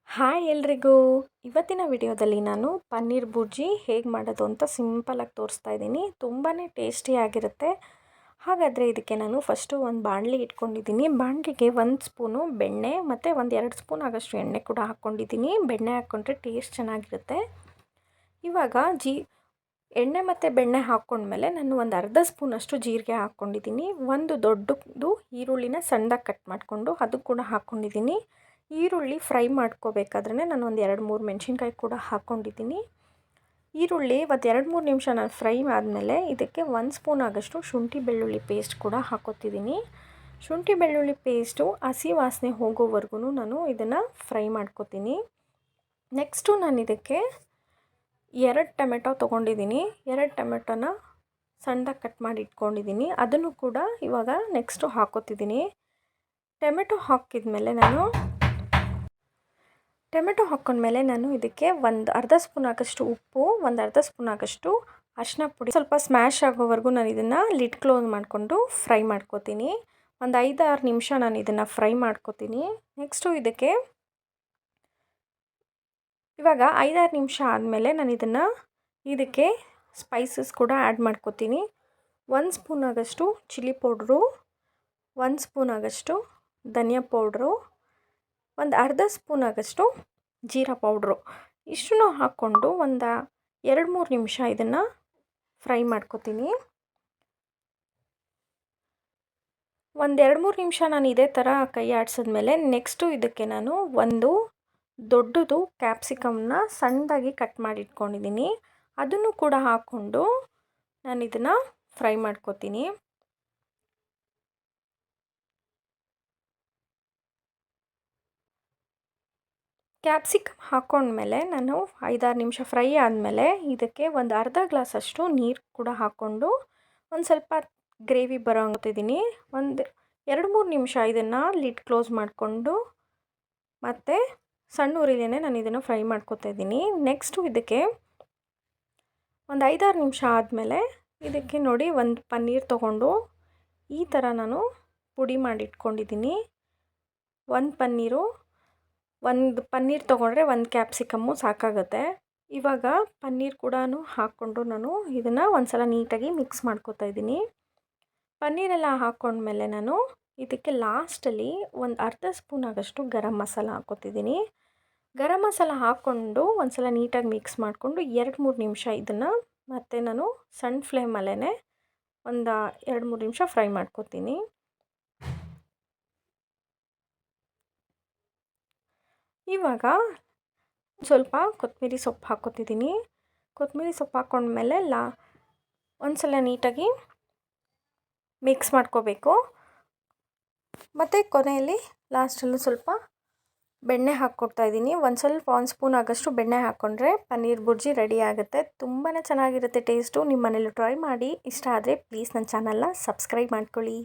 Hi ಎಲ್ರಿಗೂ. ಇವತ್ತಿನ ವಿಡಿಯೋದಲ್ಲಿ ನಾನು ಪನ್ನೀರ್ ಬುರ್ಜಿ ಹೇಗೆ ಮಾಡೋದು ಅಂತ ಸಿಂಪಲಾಗಿ ತೋರಿಸ್ತಾ ಇದ್ದೀನಿ. ತುಂಬಾ ಟೇಸ್ಟಿಯಾಗಿರುತ್ತೆ. ಹಾಗಾದರೆ ಇದಕ್ಕೆ ನಾನು ಫಸ್ಟು ಒಂದು ಬಾಣಲಿ ಇಟ್ಕೊಂಡಿದ್ದೀನಿ. ಬಾಣಲಿಗೆ 1 ಸ್ಪೂನು ಬೆಣ್ಣೆ ಮತ್ತು 1-2 ಸ್ಪೂನ್ ಆಗೋಷ್ಟು ಎಣ್ಣೆ ಕೂಡ ಹಾಕ್ಕೊಂಡಿದ್ದೀನಿ. ಬೆಣ್ಣೆ ಹಾಕ್ಕೊಂಡ್ರೆ ಟೇಸ್ಟ್ ಚೆನ್ನಾಗಿರುತ್ತೆ. ಇವಾಗ ಎಣ್ಣೆ ಮತ್ತು ಬೆಣ್ಣೆ ಹಾಕ್ಕೊಂಡ್ಮೇಲೆ ನಾನು ಒಂದು ಅರ್ಧ ಸ್ಪೂನಷ್ಟು ಜೀರಿಗೆ ಹಾಕ್ಕೊಂಡಿದ್ದೀನಿ. ಒಂದು ದೊಡ್ಡದು ಈರುಳ್ಳಿನ ಸಣ್ಣದಾಗಿ ಕಟ್ ಮಾಡಿಕೊಂಡು ಅದು ಕೂಡ ಹಾಕ್ಕೊಂಡಿದ್ದೀನಿ. ಈರುಳ್ಳಿ ಫ್ರೈ ಮಾಡ್ಕೋಬೇಕಾದ್ರೆ ನಾನು ಒಂದು 2-3 ಮೆಣಸಿನ್ಕಾಯಿ ಕೂಡ ಹಾಕ್ಕೊಂಡಿದ್ದೀನಿ. ಈರುಳ್ಳಿ ಒಂದು 2-3 ನಿಮಿಷ ನಾನು ಫ್ರೈ ಆದಮೇಲೆ ಇದಕ್ಕೆ 1 ಸ್ಪೂನ್ ಆಗೋಷ್ಟು ಶುಂಠಿ ಬೆಳ್ಳುಳ್ಳಿ ಪೇಸ್ಟ್ ಕೂಡ ಹಾಕ್ಕೊತಿದ್ದೀನಿ. ಶುಂಠಿ ಬೆಳ್ಳುಳ್ಳಿ ಪೇಸ್ಟು ಹಸಿ ವಾಸನೆ ಹೋಗೋವರೆಗೂ ನಾನು ಇದನ್ನು ಫ್ರೈ ಮಾಡ್ಕೊತೀನಿ. ನೆಕ್ಸ್ಟು ನಾನು ಇದಕ್ಕೆ 2 ಟೊಮೆಟೊ ತೊಗೊಂಡಿದ್ದೀನಿ. 2 ಟೊಮೆಟೊನ ಸಣ್ಣದಾಗಿ ಕಟ್ ಮಾಡಿ ಇಟ್ಕೊಂಡಿದ್ದೀನಿ. ಅದನ್ನು ಕೂಡ ಇವಾಗ ನೆಕ್ಸ್ಟು ಹಾಕ್ಕೊತಿದ್ದೀನಿ. ಟೊಮೆಟೊ ಹಾಕ್ಕೊಂಡ್ಮೇಲೆ ನಾನು ಇದಕ್ಕೆ ಒಂದು ಅರ್ಧ ಸ್ಪೂನ್ ಆಗೋಷ್ಟು ಉಪ್ಪು, ಒಂದು ಅರ್ಧ ಸ್ಪೂನ್ ಆಗೋಷ್ಟು ಅರಿಶಿನ ಪುಡಿ, ಸ್ವಲ್ಪ ಸ್ಮ್ಯಾಶ್ ಆಗೋವರೆಗೂ ನಾನು ಇದನ್ನು ಲಿಡ್ ಕ್ಲೋಸ್ ಮಾಡಿಕೊಂಡು ಫ್ರೈ ಮಾಡ್ಕೊತೀನಿ. ಒಂದು 5-6 ನಿಮಿಷ ನಾನು ಇದನ್ನು ಫ್ರೈ ಮಾಡ್ಕೊತೀನಿ. ನೆಕ್ಸ್ಟು ಇವಾಗ 5-6 ನಿಮಿಷ ಆದಮೇಲೆ ನಾನು ಇದಕ್ಕೆ ಸ್ಪೈಸಸ್ ಕೂಡ ಆ್ಯಡ್ ಮಾಡ್ಕೊತೀನಿ. 1 ಸ್ಪೂನ್ ಆಗೋಷ್ಟು ಚಿಲ್ಲಿ ಪೌಡ್ರು, 1 ಸ್ಪೂನ್ ಆಗೋಷ್ಟು ಧನಿಯಾ ಪೌಡ್ರು, ಒಂದು ಅರ್ಧ ಸ್ಪೂನ್ ಆಗೋಷ್ಟು ಜೀರಾ ಪೌಡ್ರು. ಇಷ್ಟನ್ನು ಹಾಕ್ಕೊಂಡು ಒಂದು 2-3 ನಿಮಿಷ ಇದನ್ನು ಫ್ರೈ ಮಾಡ್ಕೊತೀನಿ. ಒಂದು 2-3 ನಿಮಿಷ ನಾನು ಇದೇ ಥರ ಕೈ ಆಡಿಸಿದ್ಮೇಲೆ ನೆಕ್ಸ್ಟು ಇದಕ್ಕೆ ನಾನು ಒಂದು ದೊಡ್ಡದು ಕ್ಯಾಪ್ಸಿಕಮ್ನ ಸಣ್ಣದಾಗಿ ಕಟ್ ಮಾಡಿ ಇಟ್ಕೊಂಡಿದ್ದೀನಿ. ಅದನ್ನು ಕೂಡ ಹಾಕ್ಕೊಂಡು ನಾನು ಇದನ್ನು ಫ್ರೈ ಮಾಡ್ಕೊತೀನಿ. ಕ್ಯಾಪ್ಸಿಕಮ್ ಹಾಕ್ಕೊಂಡ್ಮೇಲೆ ನಾನು 5-6 ನಿಮಿಷ ಫ್ರೈ ಆದಮೇಲೆ ಇದಕ್ಕೆ ಒಂದು ಅರ್ಧ ಗ್ಲಾಸಷ್ಟು ನೀರು ಕೂಡ ಹಾಕ್ಕೊಂಡು ಒಂದು ಸ್ವಲ್ಪ ಗ್ರೇವಿ ಬರೋ ಅಂತಿದ್ದೀನಿ. ಒಂದು 2-3 ನಿಮಿಷ ಇದನ್ನು ಲಿಡ್ ಕ್ಲೋಸ್ ಮಾಡಿಕೊಂಡು ಮತ್ತು ಸಣ್ಣ ಉರಿಲೇ ನಾನು ಇದನ್ನು ಫ್ರೈ ಮಾಡ್ಕೊತಾ ಇದ್ದೀನಿ. ನೆಕ್ಸ್ಟು ಇದಕ್ಕೆ ಒಂದು 5-6 ನಿಮಿಷ ಆದಮೇಲೆ ಇದಕ್ಕೆ ನೋಡಿ ಒಂದು ಪನ್ನೀರ್ ತೊಗೊಂಡು ಈ ಥರ ನಾನು ಪುಡಿ ಮಾಡಿ ಇಟ್ಕೊಂಡಿದ್ದೀನಿ. ಒಂದು ಪನ್ನೀರ್ ತೊಗೊಂಡ್ರೆ 1 ಕ್ಯಾಪ್ಸಿಕಮ್ಮು ಸಾಕಾಗುತ್ತೆ. ಇವಾಗ ಪನ್ನೀರ್ ಕೂಡ ಹಾಕ್ಕೊಂಡು ನಾನು ಇದನ್ನು ಒಂದು ಸಲ ನೀಟಾಗಿ ಮಿಕ್ಸ್ ಮಾಡ್ಕೊತಾ ಇದ್ದೀನಿ. ಪನ್ನೀರೆಲ್ಲ ಹಾಕ್ಕೊಂಡ್ಮೇಲೆ ನಾನು ಇದಕ್ಕೆ ಲಾಸ್ಟಲ್ಲಿ ಒಂದು ಅರ್ಧ ಸ್ಪೂನ್ ಆಗೋಷ್ಟು ಗರಂ ಮಸಾಲ ಹಾಕ್ಕೊತಿದ್ದೀನಿ. ಗರಂ ಮಸಾಲ ಹಾಕ್ಕೊಂಡು ಒಂದು ಸಲ ನೀಟಾಗಿ ಮಿಕ್ಸ್ ಮಾಡಿಕೊಂಡು 2-3 ನಿಮಿಷ ಇದನ್ನು ಮತ್ತೆ ನಾನು ಸಣ್ಣ ಫ್ಲೇಮಲ್ಲೇ ಒಂದು 2-3 ನಿಮಿಷ ಫ್ರೈ ಮಾಡ್ಕೊತೀನಿ. ಇವಾಗ ಸ್ವಲ್ಪ ಕೊತ್ತಂಬರಿ ಸೊಪ್ಪು ಹಾಕ್ಕೊತಿದ್ದೀನಿ. ಕೊತ್ತಂಬರಿ ಸೊಪ್ಪು ಹಾಕ್ಕೊಂಡ್ಮೇಲೆ ಒಂದು ಸಲ ನೀಟಾಗಿ ಮಿಕ್ಸ್ ಮಾಡ್ಕೋಬೇಕು. ಮತ್ತು ಕೊನೆಯಲ್ಲಿ ಲಾಸ್ಟಲ್ಲೂ ಸ್ವಲ್ಪ ಬೆಣ್ಣೆ ಹಾಕ್ಕೊಡ್ತಾಯಿದ್ದೀನಿ. ಒಂದು ಸ್ಪೂನ್ ಆಗೋಷ್ಟು ಬೆಣ್ಣೆ ಹಾಕ್ಕೊಂಡ್ರೆ ಪನ್ನೀರ್ ಬುರ್ಜಿ ರೆಡಿ ಆಗುತ್ತೆ. ತುಂಬಾ ಚೆನ್ನಾಗಿರುತ್ತೆ ಟೇಸ್ಟು. ನಿಮ್ಮ ಮನೇಲಿ ಟ್ರೈ ಮಾಡಿ. ಇಷ್ಟ ಆದರೆ ಪ್ಲೀಸ್ ನನ್ನ ಚಾನಲ್ನ ಸಬ್ಸ್ಕ್ರೈಬ್ ಮಾಡ್ಕೊಳ್ಳಿ.